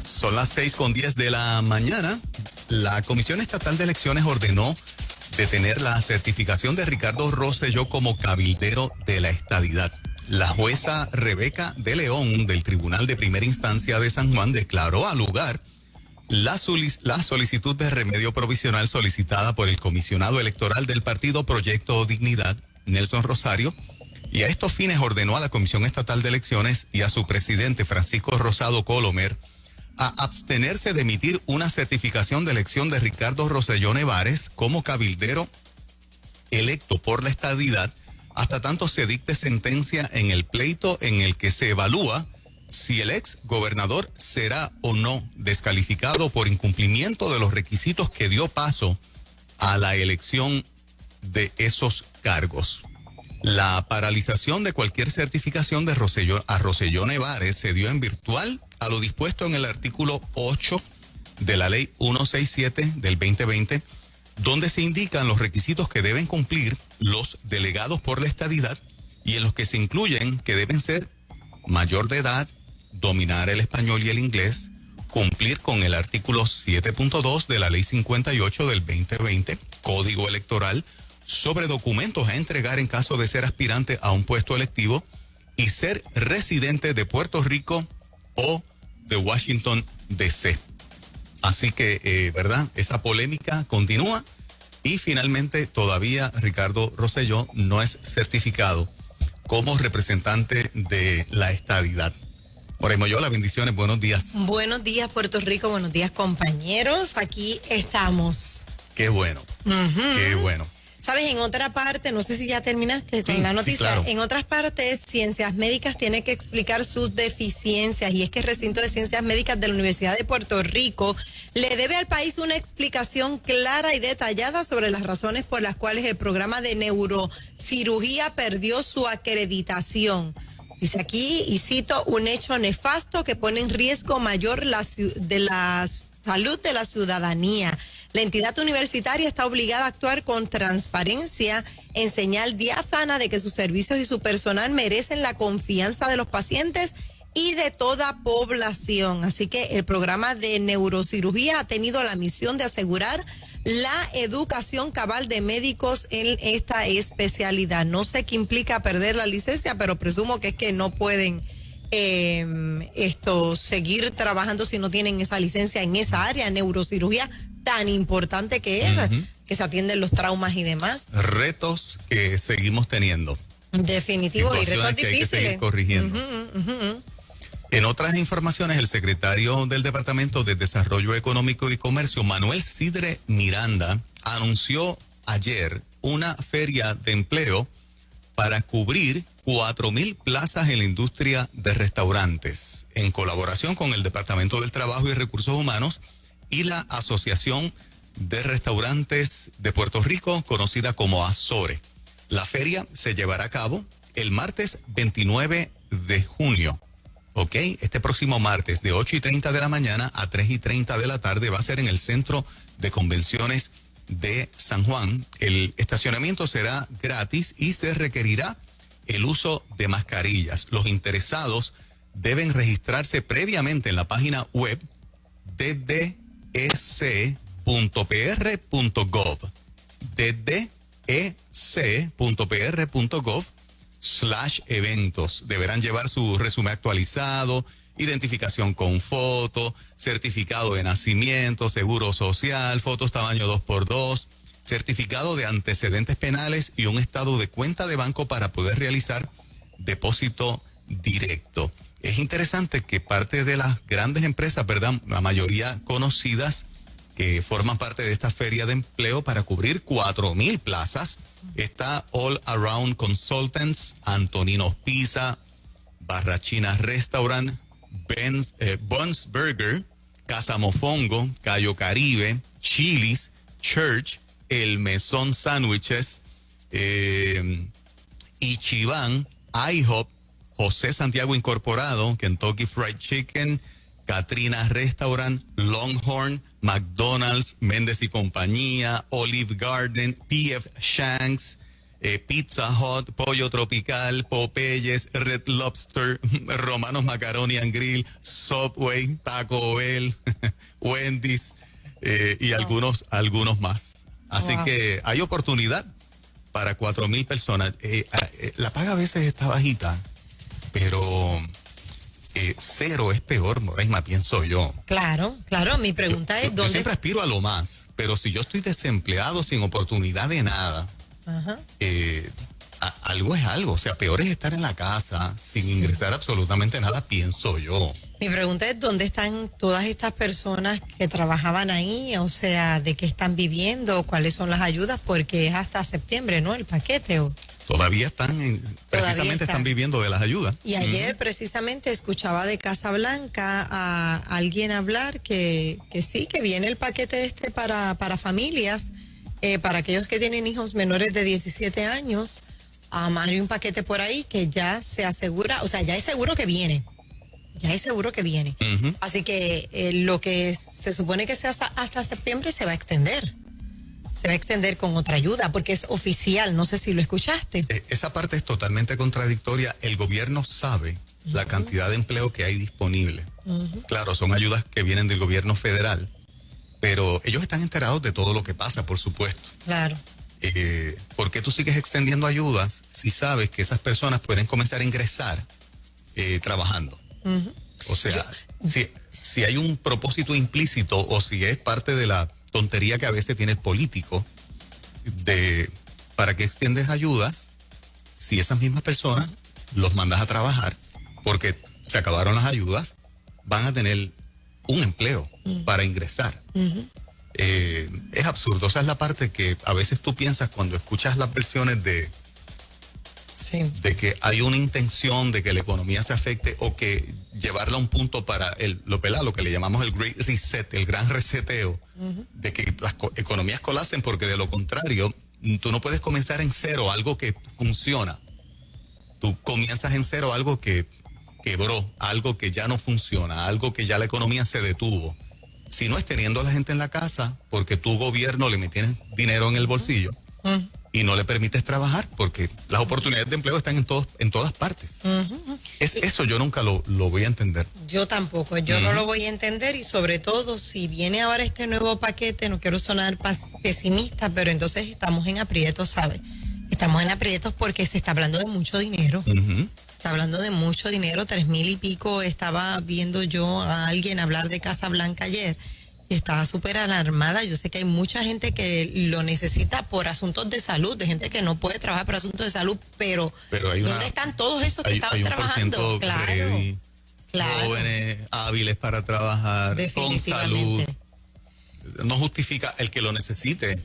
Son las 6:10 de la mañana. La Comisión Estatal de Elecciones ordenó detener la certificación de Ricardo Rosselló como cabildero de la estadidad. La jueza Rebeca de León del Tribunal de Primera Instancia de San Juan declaró al lugar la solicitud de remedio provisional solicitada por el comisionado electoral del partido Proyecto Dignidad, Nelson Rosario, y a estos fines ordenó a la Comisión Estatal de Elecciones y a su presidente Francisco Rosado Colomer a abstenerse de emitir una certificación de elección de Ricardo Rosselló Nevares como cabildero electo por la estadidad hasta tanto se dicte sentencia en el pleito en el que se evalúa si el ex gobernador será o no descalificado por incumplimiento de los requisitos que dio paso a la elección de esos cargos. La paralización de cualquier certificación de Rosselló Nevares se dio en virtual a lo dispuesto en el artículo 8 de la Ley 167 del 2020, donde se indican los requisitos que deben cumplir los delegados por la estadidad y en los que se incluyen que deben ser mayor de edad, dominar el español y el inglés, cumplir con el artículo 7.2 de la Ley 58 del 2020, Código Electoral, sobre documentos a entregar en caso de ser aspirante a un puesto electivo y ser residente de Puerto Rico o de Washington, D.C. Así que, ¿verdad? Esa polémica continúa y finalmente todavía Ricardo Rosselló no es certificado como representante de la estadidad. Por ahí, Moyola, bendiciones, buenos días. Buenos días, Puerto Rico, buenos días, compañeros. Aquí estamos. Qué bueno, qué bueno. Sabes, en otra parte, no sé si ya terminaste con la noticia, sí, claro. En otras partes, Ciencias Médicas tiene que explicar sus deficiencias y es que el recinto de Ciencias Médicas de la Universidad de Puerto Rico le debe al país una explicación clara y detallada sobre las razones por las cuales el programa de neurocirugía perdió su acreditación. Dice aquí, y cito, un hecho nefasto que pone en riesgo mayor de la salud de la ciudadanía. La entidad universitaria está obligada a actuar con transparencia en señal diáfana de que sus servicios y su personal merecen la confianza de los pacientes y de toda población. Así que el programa de neurocirugía ha tenido la misión de asegurar la educación cabal de médicos en esta especialidad. No sé qué implica perder la licencia, pero presumo que es que no pueden seguir trabajando si no tienen esa licencia en esa área, neurocirugía tan importante que es, que se atienden los traumas y demás. Retos que seguimos teniendo. Definitivo, y retos que difíciles. hay que seguir corrigiendo. En otras informaciones, el secretario del Departamento de Desarrollo Económico y Comercio, Manuel Sidre Miranda, anunció ayer una feria de empleo para cubrir 4,000 plazas en la industria de restaurantes, en colaboración con el Departamento del Trabajo y Recursos Humanos y la Asociación de Restaurantes de Puerto Rico, conocida como ASORE. La feria se llevará a cabo el martes 29 de junio. ¿Ok? Este próximo martes de 8:30 de la mañana a 3:30 de la tarde va a ser en el Centro de Convenciones de San Juan. El estacionamiento será gratis y se requerirá el uso de mascarillas. Los interesados deben registrarse previamente en la página web ddec.pr.gov ddec.pr.gov/eventos. Deberán llevar su resumen actualizado, identificación con foto, certificado de nacimiento, seguro social, fotos tamaño 2x2, certificado de antecedentes penales y un estado de cuenta de banco para poder realizar depósito directo. Es interesante que parte de las grandes empresas, ¿verdad?, la mayoría conocidas, que forman parte de esta feria de empleo para cubrir 4,000 plazas, está All Around Consultants, Antonino's Pizza, Barrachina Restaurant, Buns Burger, Casa Mofongo, Cayo Caribe, Chili's, Church, El Mesón Sándwiches, Ichiban, IHOP, José Santiago Incorporado, Kentucky Fried Chicken, Katrina Restaurant, Longhorn, McDonald's, Méndez y Compañía, Olive Garden, P.F. Shanks, Pizza Hut, Pollo Tropical, Popeyes, Red Lobster, Romanos Macaroni and Grill, Subway, Taco Bell, Wendy's y algunos más. Así que hay oportunidad para 4,000 personas. La paga a veces está bajita, pero cero es peor, Moraima, pienso yo. Claro, mi pregunta es yo ¿dónde? siempre aspiro a lo más, pero si yo estoy desempleado sin oportunidad de nada, Ajá. Algo es algo. O sea, peor es estar en la casa sin ingresar absolutamente nada, pienso yo. Mi pregunta es ¿dónde están todas estas personas que trabajaban ahí? O sea, ¿de qué están viviendo? ¿Cuáles son las ayudas? Porque es hasta septiembre, ¿no? El paquete. Todavía precisamente están viviendo de las ayudas. Y ayer precisamente escuchaba de Casa Blanca a alguien hablar que sí, que viene el paquete para familias, para aquellos que tienen hijos menores de 17 años. Hay un paquete por ahí que ya se asegura, o sea, ya es seguro que viene. Así que lo que se supone que sea hasta septiembre se va a extender. Se va a extender con otra ayuda porque es oficial. No sé si lo escuchaste. Esa parte es totalmente contradictoria. El gobierno sabe la cantidad de empleo que hay disponible. Claro, son ayudas que vienen del gobierno federal, pero ellos están enterados de todo lo que pasa, por supuesto. Claro. ¿Por qué tú sigues extendiendo ayudas si sabes que esas personas pueden comenzar a ingresar trabajando? O sea, si hay un propósito implícito o si es parte de la tontería que a veces tiene el político para que extiendes ayudas, si esas mismas personas los mandas a trabajar porque se acabaron las ayudas, van a tener un empleo para ingresar. Es absurdo. Esa es la parte que a veces tú piensas cuando escuchas las versiones de que hay una intención de que la economía se afecte o que llevarla a un punto para lo que le llamamos el Great Reset, el gran reseteo, de que las economías colapsen, porque de lo contrario, tú no puedes comenzar en cero algo que funciona. Tú comienzas en cero algo que quebró, algo que ya no funciona, algo que ya la economía se detuvo. Si no es teniendo a la gente en la casa, porque tu gobierno le metiene dinero en el bolsillo y no le permites trabajar, porque las oportunidades de empleo están en todas partes. Eso yo nunca lo voy a entender. Yo tampoco, yo no lo voy a entender, y sobre todo si viene ahora este nuevo paquete, no quiero sonar pesimista, pero entonces estamos en aprietos, ¿sabes? Estamos en aprietos porque se está hablando de mucho dinero. Está hablando de mucho dinero, 3,000 y pico. Estaba viendo yo a alguien hablar de Casa Blanca ayer y estaba súper alarmada. Yo sé que hay mucha gente que lo necesita por asuntos de salud, de gente que no puede trabajar por asuntos de salud, pero ¿dónde están todos esos que estaban trabajando? Claro, jóvenes, hábiles para trabajar, con salud. No justifica el que lo necesite.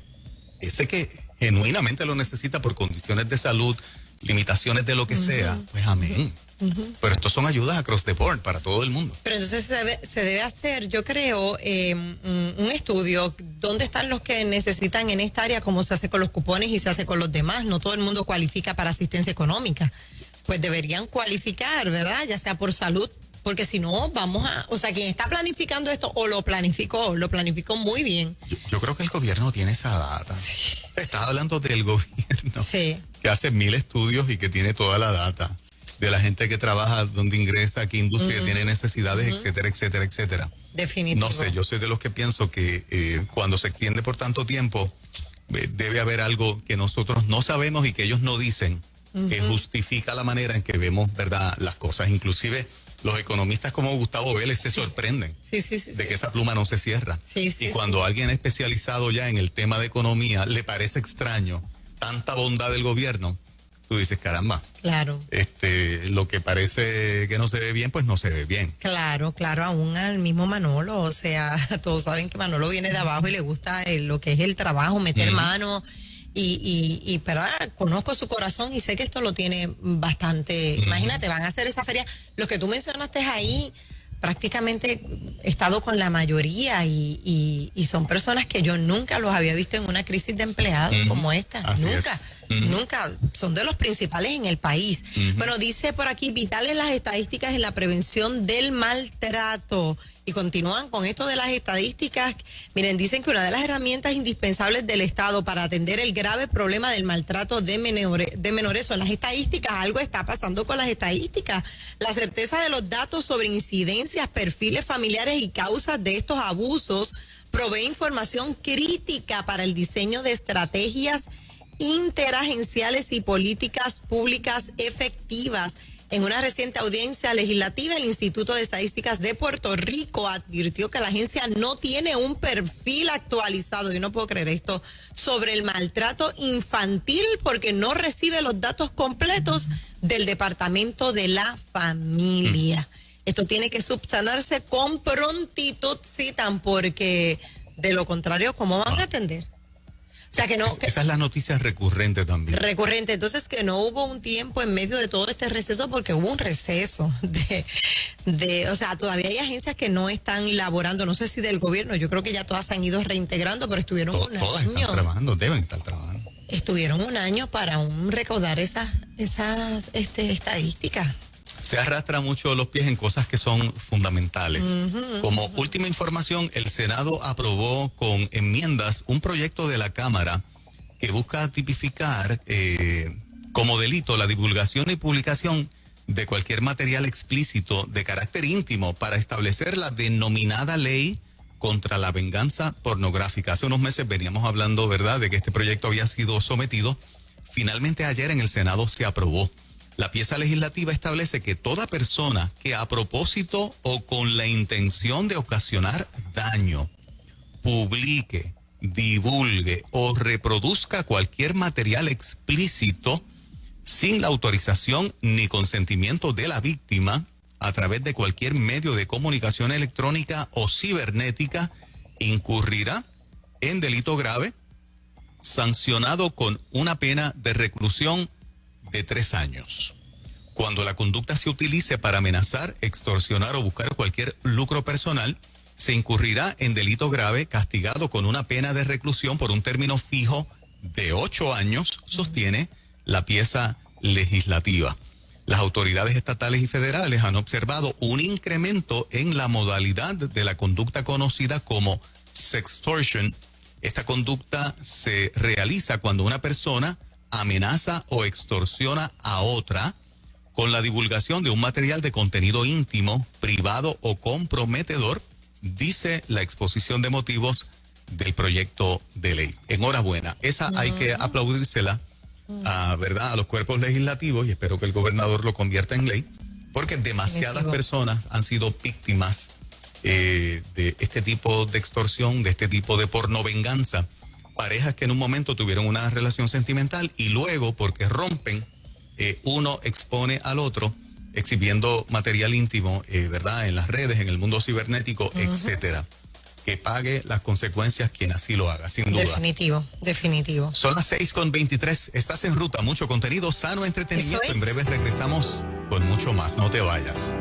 Ese que genuinamente lo necesita por condiciones de salud, limitaciones de lo que sea, pues amén. Pero estos son ayudas across the board para todo el mundo. Pero entonces se debe hacer, yo creo, un estudio. ¿Dónde están los que necesitan en esta área? ¿Cómo se hace con los cupones y se hace con los demás? No todo el mundo cualifica para asistencia económica. Pues deberían cualificar, ¿verdad? Ya sea por salud, porque si no, o sea, quien está planificando esto o lo planificó muy bien. Yo creo que el gobierno tiene esa data. Sí. Estás hablando del gobierno. Sí. Que hace 1,000 estudios y que tiene toda la data de la gente que trabaja, dónde ingresa, qué industria tiene necesidades, etcétera, etcétera, etcétera. Definitivo. No sé, yo soy de los que pienso que cuando se extiende por tanto tiempo, debe haber algo que nosotros no sabemos y que ellos no dicen, que justifica la manera en que vemos, ¿verdad?, las cosas. Inclusive los economistas como Gustavo Vélez se sorprenden de que esa pluma no se cierra. Y cuando alguien especializado ya en el tema de economía le parece extraño tanta bondad del gobierno, tú dices, caramba. Claro. Lo que parece que no se ve bien, pues no se ve bien. Claro, aún al mismo Manolo. O sea, todos saben que Manolo viene de abajo y le gusta lo que es el trabajo, meter mano. Pero conozco su corazón y sé que esto lo tiene bastante. Imagínate, van a hacer esa feria. Los que tú mencionaste ahí, prácticamente he estado con la mayoría y son personas que yo nunca los había visto en una crisis de empleados como esta. Nunca. Son de los principales en el país. Bueno, dice por aquí, vitales las estadísticas en la prevención del maltrato. Y continúan con esto de las estadísticas. Miren, dicen que una de las herramientas indispensables del Estado para atender el grave problema del maltrato de menores son las estadísticas. Algo está pasando con las estadísticas. La certeza de los datos sobre incidencias, perfiles familiares y causas de estos abusos provee información crítica para el diseño de estrategias interagenciales y políticas públicas efectivas. En una reciente audiencia legislativa, el Instituto de Estadísticas de Puerto Rico advirtió que la agencia no tiene un perfil actualizado, yo no puedo creer esto, sobre el maltrato infantil porque no recibe los datos completos del Departamento de la Familia. Esto tiene que subsanarse con prontitud, citan, porque de lo contrario, ¿cómo van a atender? O sea, que no, esa es la noticia recurrente también. Recurrente. Entonces, que no hubo un tiempo en medio de todo este receso, porque hubo un receso o sea, todavía hay agencias que no están laborando, no sé si del gobierno, yo creo que ya todas se han ido reintegrando, pero estuvieron un año. Todas están trabajando, deben estar trabajando. Estuvieron un año para recaudar esas estadísticas. Se arrastra mucho los pies en cosas que son fundamentales. Como última información, el Senado aprobó con enmiendas un proyecto de la Cámara que busca tipificar como delito la divulgación y publicación de cualquier material explícito de carácter íntimo para establecer la denominada ley contra la venganza pornográfica. Hace unos meses veníamos hablando, ¿verdad?, de que este proyecto había sido sometido. Finalmente ayer en el Senado se aprobó. La pieza legislativa establece que toda persona que a propósito o con la intención de ocasionar daño, publique, divulgue o reproduzca cualquier material explícito sin la autorización ni consentimiento de la víctima a través de cualquier medio de comunicación electrónica o cibernética, incurrirá en delito grave, sancionado con una pena de reclusión de 3 años. Cuando la conducta se utilice para amenazar, extorsionar o buscar cualquier lucro personal, se incurrirá en delito grave castigado con una pena de reclusión por un término fijo de 8 años, sostiene la pieza legislativa. Las autoridades estatales y federales han observado un incremento en la modalidad de la conducta conocida como sextortion. Esta conducta se realiza cuando una persona amenaza o extorsiona a otra con la divulgación de un material de contenido íntimo, privado o comprometedor, dice la exposición de motivos del proyecto de ley. Enhorabuena. Esa hay que aplaudírsela, ¿verdad?, a los cuerpos legislativos, y espero que el gobernador lo convierta en ley, porque demasiadas personas han sido víctimas de este tipo de extorsión, de este tipo de pornovenganza. Parejas que en un momento tuvieron una relación sentimental y luego, porque rompen, uno expone al otro exhibiendo material íntimo, ¿verdad?, en las redes, en el mundo cibernético, etcétera. Que pague las consecuencias quien así lo haga, sin duda. Definitivo. Son las 6:23. Estás en ruta, mucho contenido, sano entretenimiento. En breve regresamos con mucho más. No te vayas.